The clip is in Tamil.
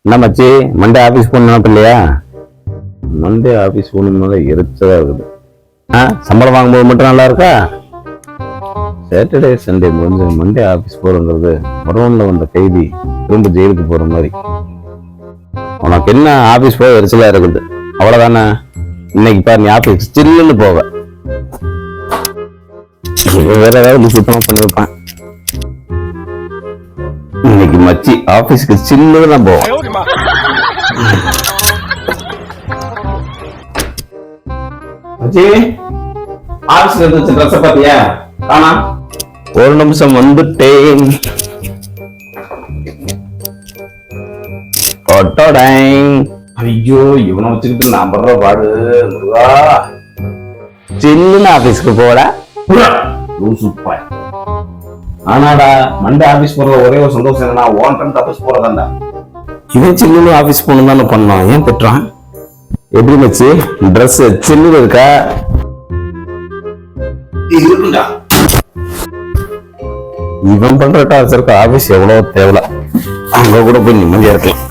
என்ன மச்சி, மண்டே ஆபீஸ் போகணும் இல்லையா? மண்டே ஆபீஸ் போகணும்னால எரிச்சலா இருக்குது. சம்பளம் வாங்கும்போது மட்டும் நல்லா இருக்கா? சாட்டர்டே சண்டே முடிஞ்சு மண்டே ஆபீஸ் போறங்கிறது மறுவன்ல வந்த கைதி திரும்ப ஜெயிலுக்கு போற மாதிரி. உனக்கு என்ன ஆபீஸ் போக எரிச்சலா இருக்குது? அவ்வளவுதானே. இன்னைக்கு பாரு, நீ ஆபீஸ் சில்லுன்னு போவ. வேற ஏதாவது சுத்தமா பண்ணி வைப்பான். இன்னைக்கு மச்சி ஆபீஸ்க்கு சில்லுன்னு தான் போவோம். மச்சி, ஆபீஸ்ல இருந்து ட்ரெஸ் பாத்தியா? ஆனா ஒரு நிமிஷம் வந்துட்டேன். ஐயோ, இவனை வச்சுக்கிட்டு நான் படுற பாடு. சில்லுன்னு ஆபீஸ்க்கு போட. ஆனாடா, மண்டே ஆபீஸ் போறது ஒரே ஒரு சந்தோஷம் என்னன்னா, ஓன் டைம் ஆபீஸ் போறதாண்டா. இவன் சில்லுன்னு ஆபீஸ் போகணும் தானே பண்ணான். ஏன் பெற்றான்? எப்படி மச்சி, ட்ரெஸ் சில்லுன்னு இருக்கா? இருக்குண்டா. இவன் பண்ற டார்ச்சருக்கு ஆபீஸ் எவ்வளவு தேவை. அங்க கூட போய் நிம்மதியா இருக்கலாம்.